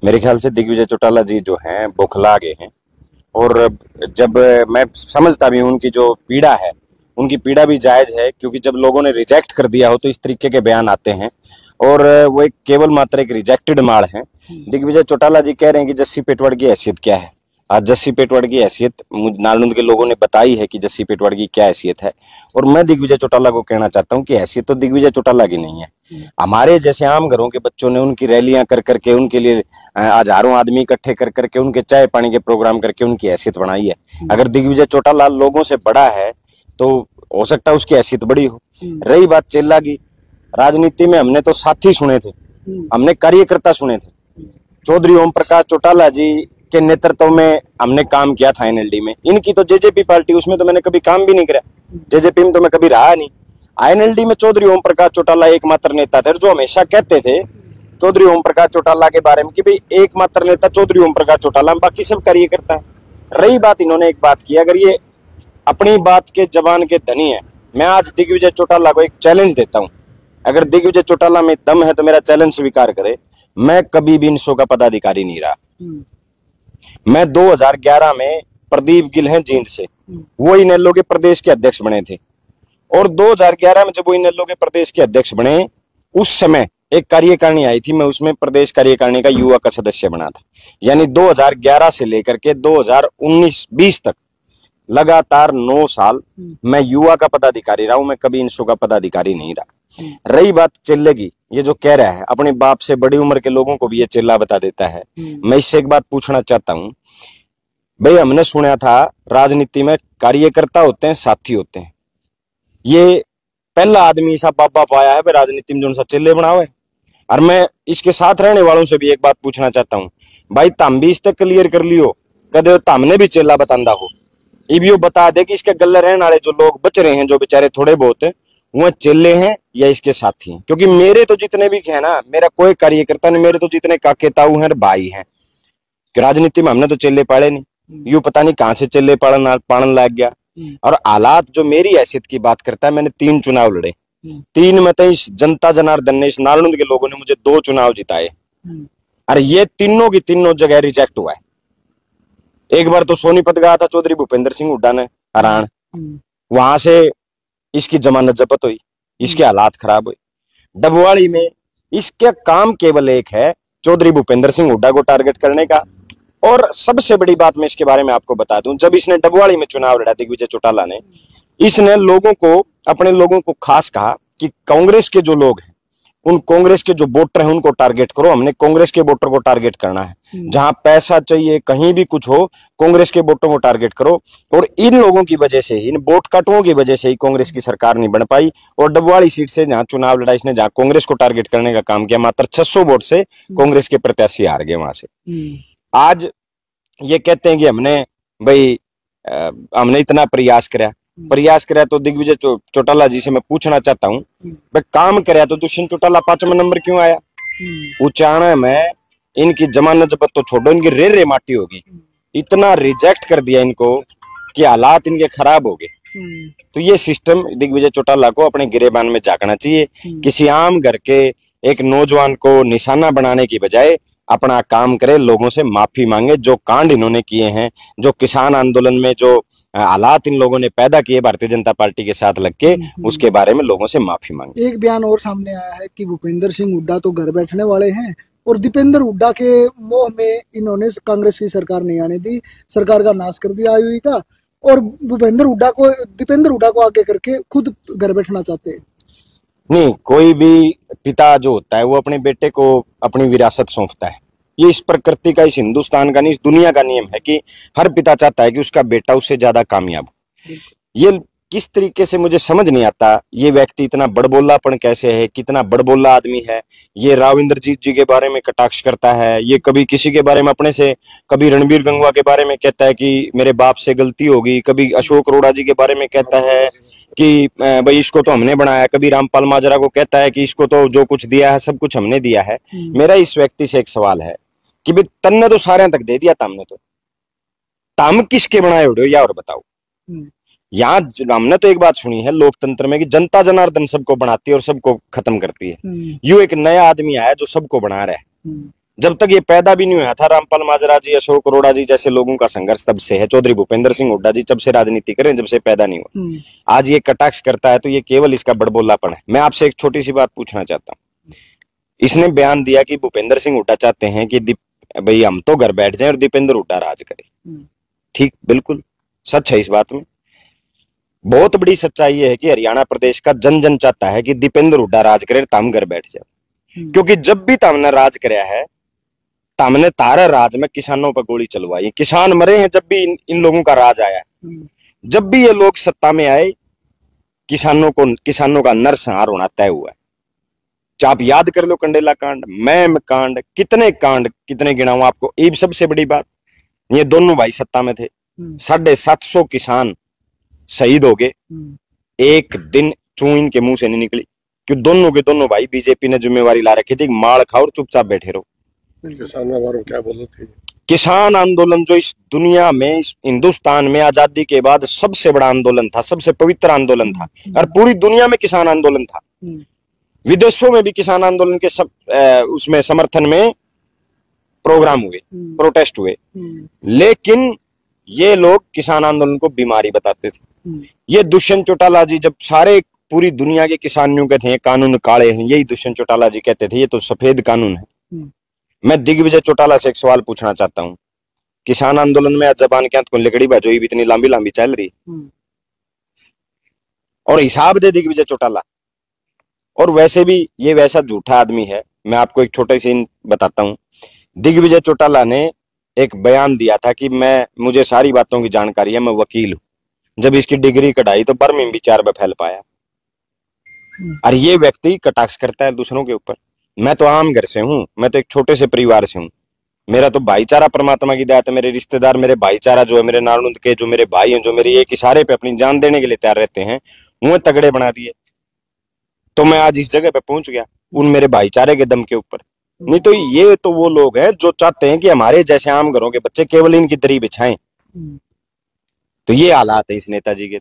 मेरे ख्याल से दिग्विजय चौटाला जी जो हैं बौखला गए हैं। और जब मैं समझता भी हूँ उनकी जो पीड़ा है, उनकी पीड़ा भी जायज है, क्योंकि जब लोगों ने रिजेक्ट कर दिया हो तो इस तरीके के बयान आते हैं। और वो एक केवल मात्र एक रिजेक्टेड माल है। दिग्विजय चौटाला जी कह रहे हैं कि जस्सी पेटवाड़ की हैसियत क्या है। आज जस्सी पेटवाड़ की हैसियत नालंद के लोगों ने बताई है कि जस्सी पेटवाड़ की क्या हैसियत है। और मैं दिग्विजय चौटाला को कहना चाहता हूँ कि हैसियत तो दिग्विजय चौटाला की नहीं है। हमारे जैसे आम घरों के बच्चों ने उनकी रैलियां कर करके, उनके लिए हजारों आदमी इकट्ठे कर करके, उनके चाय पानी के प्रोग्राम करके उनकी हैसियत बनाई है। अगर दिग्विजय चौटाला लोगों से बड़ा है तो हो सकता है उसकी हैसियत बड़ी हो। रही बात चेला की, राजनीति में हमने तो साथी सुने थे, हमने कार्यकर्ता सुने थे। चौधरी ओम प्रकाश चौटाला जी के नेतृत्व में हमने काम किया था एनएलडी में। इनकी तो जेजेपी पार्टी, उसमें तो मैंने कभी काम भी नहीं करा। जेजेपी में तो मैं कभी रहा नहीं। आईएनएलडी में चौधरी ओम प्रकाश चौटाला एकमात्र नेता थे जो हमेशा कहते थे चौधरी ओम प्रकाश चौटाला के बारे में कि भाई एकमात्र नेता चौधरी ओम प्रकाश चौटाला, बाकी सब कार्यकर्ता है। रही बात, इन्होंने एक बात की, अगर ये अपनी बात के जबान के धनी है, मैं आज दिग्विजय चौटाला को एक चैलेंज देता हूं। अगर दिग्विजय चौटाला में दम है तो मेरा चैलेंज स्वीकार करे। मैं कभी भी इनसो का पदाधिकारी नहीं रहा। मैं 2011 में प्रदीप गिल हैं जींद से, वो इनेलो के प्रदेश के अध्यक्ष बने थे। और 2011 में जब वो इनेलो के प्रदेश के अध्यक्ष बने, उस समय एक कार्यकारिणी आई थी, मैं उसमें प्रदेश कार्यकारिणी का युवा का सदस्य बना था। यानी 2011 से लेकर के 2019-20 तक लगातार 9 साल मैं युवा का पदाधिकारी रहा हूं। मैं कभी इनसो का पदाधिकारी नहीं रहा। रही बात चेले की, ये जो कह रहा है अपने बाप से बड़ी उम्र के लोगों को भी ये चेला बता देता है। मैं इससे एक बात पूछना चाहता हूं, भाई हमने सुना था राजनीति में कार्यकर्ता होते हैं, साथी होते हैं। ये पहला आदमी ऐसा बाबा पाया है राजनीति में जो उनसा चेले बनाओ है। और मैं इसके साथ रहने वालों से भी एक बात पूछना चाहता हूं, भाई तम भी इस तक क्लियर कर लियो कदे तमने भी चेला बतांदा हो। इबियो बता दे कि इसके गले रहने वाले जो लोग बच रहे हैं, जो बेचारे थोड़े बहुत हैं, वो चेले हैं या इसके साथी हैं। क्योंकि मेरे तो जितने भी है ना, मेरा कोई कार्यकर्ता नहीं, मेरे तो जितने काके ताऊ हैं भाई हैं। राजनीति में हमने तो चेले पाले नहीं, यूं पता नहीं कहां से चेले पालन लग गया। और हालात जो मेरी हैसियत की बात करता है, मैंने 3 चुनाव लड़े, 3 में तो इस जनता जनार्दन ने, इस नालंद के लोगों ने मुझे 2 चुनाव जिताए। और ये तीनों की तीनों जगह रिजेक्ट हुआ है। एक बार तो सोनीपत गया था चौधरी भूपेंद्र सिंह हुड्डा ने हरान, वहां से इसकी जमानत जब्त हुई, इसके हालात खराब हुए। डबवाड़ी में इसका काम केवल एक है, चौधरी भूपेंद्र सिंह हुड्डा को टारगेट करने का। और सबसे बड़ी बात मैं इसके बारे में आपको बता दूं, जब इसने डबवाड़ी में चुनाव लड़ा दिग्विजय चौटाला ने, इसने लोगों को, अपने लोगों को खास कहा कि कांग्रेस के जो लोग हैं, उन कांग्रेस के जो वोटर हैं उनको टारगेट करो। हमने कांग्रेस के वोटर को टारगेट करना है, जहां पैसा चाहिए, कहीं भी कुछ हो, कांग्रेस के वोटरों को टारगेट करो। और इन लोगों की वजह से ही, इन वोट कटुओं की वजह से ही कांग्रेस की सरकार नहीं बन पाई। और डबवाड़ी सीट से जहां चुनाव लड़ा इसने, जहां कांग्रेस को टारगेट करने का काम किया, मात्र 600 वोट से कांग्रेस के प्रत्याशी हार गए वहां से। आज ये कहते हैं कि हमने इतना प्रयास करा तो दिग्विजय चौटाला जी से मैं पूछना चाहता हूं, भाई काम कराया तो दुष्यंत चौटाला 5वां नंबर क्यों आया? उचाणा में इनकी जमानत जब्त तो छोड़ो, इनकी रे माटी होगी। इतना रिजेक्ट कर दिया इनको कि हालात इनके खराब हो गए। तो ये सिस्टम दिग्विजय चौटाला को अपने गिरेबान में झांकना चाहिए। किसी आम घर के एक नौजवान को निशाना बनाने की बजाय अपना काम करे, लोगों से माफी मांगे। जो कांड इन्होंने किए हैं, जो किसान आंदोलन में जो हालात इन लोगों ने पैदा किए भारतीय जनता पार्टी के साथ लग के, उसके बारे में लोगों से माफी मांगे। एक बयान और सामने आया है कि भूपेंद्र सिंह हुड्डा तो घर बैठने वाले हैं और दीपेंद्र हुड्डा के मोह में इन्होंने कांग्रेस की सरकार नहीं आने दी, सरकार का नाश कर दिया आईयूई का, और दीपेंद्र हुड्डा को आगे करके खुद घर बैठना चाहते हैं। नहीं, कोई भी पिता जो होता है वो अपने बेटे को अपनी विरासत सौंपता है। ये इस प्रकृति का, इस हिंदुस्तान का नहीं, इस दुनिया का नियम है कि हर पिता चाहता है कि उसका बेटा उससे ज्यादा कामयाब हो। ये किस तरीके से मुझे समझ नहीं आता, ये व्यक्ति इतना बड़बोलापन कैसे है, कितना बड़बोला आदमी है। ये राव इंद्रजीत जी के बारे में कटाक्ष करता है, ये कभी किसी के बारे में अपने से, कभी रणबीर गंगवा के बारे में कहता है कि मेरे बाप से गलती होगी, कभी अशोक अरोड़ा जी के बारे में कहता है कि भाई इसको तो हमने बनाया, कभी रामपाल माजरा को कहता है कि इसको तो जो कुछ दिया है सब कुछ हमने दिया है। मेरा इस व्यक्ति से एक सवाल है कि भाई तन्ने तो सारे तक दे दिया, तमने तो तम किसके बनाए उड़े या और बताओ। यहाँ हमने तो एक बात सुनी है लोकतंत्र में कि जनता जनार्दन सबको बनाती है और सबको खत्म करती है। यूं एक नया आदमी आया जो सबको बना रहा है। जब तक ये पैदा भी नहीं हुआ था, रामपाल माजरा जी, अशोक अरोड़ा जी जैसे लोगों का संघर्ष तब से है। चौधरी भूपेंद्र सिंह हुड्डा जी जब से राजनीति करें, जब से पैदा नहीं हुआ। आज ये कटाक्ष करता है तो ये केवल इसका बड़बोलापन है। मैं आपसे एक छोटी सी बात पूछना चाहता हूँ। इसने बयान दिया कि भूपेंद्र सिंह हुड्डा चाहते हैं कि भाई हम तो घर बैठ जाएं और दीपेंद्र हुड्डा राज करे। ठीक, बिल्कुल सच है इस बात में। बहुत बड़ी सच्चाई है कि हरियाणा प्रदेश का जन जन चाहता है कि दीपेंद्र हुड्डा राज करे, तम घर बैठ जाए। क्योंकि जब भी तमने राज कराया है, तमने तारा राज में किसानों पर गोली चलवाई, किसान मरे हैं। जब भी इन लोगों का राज आया है, जब भी ये लोग सत्ता में आए, किसानों का नरसंहार होना तय हुआ है। आप याद कर लो कंडेला कांड, मैम कांड, कितने गिनाऊं आपको। एक सबसे बड़ी बात, ये दोनों भाई सत्ता में थे, 750 किसान शहीद हो गए, एक दिन चू इनके मुंह से नहीं निकली। क्यों? दोनों के दोनों भाई बीजेपी ने जिम्मेवारी ला रखी थी, मार खाओ और चुपचाप बैठे रहो। किसान क्या बोले थे? किसान आंदोलन जो इस दुनिया में, इस हिंदुस्तान में आजादी के बाद सबसे बड़ा आंदोलन था, सबसे पवित्र आंदोलन था, और पूरी दुनिया में किसान आंदोलन था। विदेशों में भी किसान आंदोलन के उसमें समर्थन में प्रोग्राम हुए, प्रोटेस्ट हुए। लेकिन ये लोग किसान आंदोलन को बीमारी बताते थे। ये दुष्यंत चौटाला जी, जब सारे पूरी दुनिया के किसान यूं कहते हैं कानून काले हैं, यही दुष्यंत चौटाला जी कहते थे ये तो सफेद कानून है। मैं दिग्विजय चौटाला से एक सवाल पूछना चाहता हूं। किसान आंदोलन में आज जबान क्या तो लकड़ी बाजोई भी इतनी लंबी लंबी चल रही, और हिसाब दे दिग्विजय चौटाला। और वैसे भी ये वैसा झूठा आदमी है। मैं आपको एक छोटे से बताता हूं। दिग्विजय चौटाला ने एक बयान दिया था कि मुझे सारी बातों की जानकारी है, मैं वकील हूं। जब इसकी डिग्री कढ़ाई तो बर्मिंघम विचार में फैल पाया। और ये व्यक्ति कटाक्ष करता है दूसरों के ऊपर। मैं तो आम घर से हूं, मैं तो एक छोटे से परिवार से हूं। मेरा तो भाईचारा परमात्मा की दया है। मेरे रिश्तेदार, मेरे भाईचारा जो है, मेरे नानुंद के जो मेरे भाई हैं, जो मेरे एक इशारे पे अपनी जान देने के लिए तैयार रहते हैं, उन्हें तगड़े बना दिए। तो मैं आज इस जगह पे पहुंच गया उन मेरे भाईचारे के दम के ऊपर। नहीं तो ये तो वो लोग हैं जो चाहते हैं कि हमारे जैसे आम घरों के बच्चे केवल इनकी दरी बिछाएं। तो ये हालात है इस नेताजी के।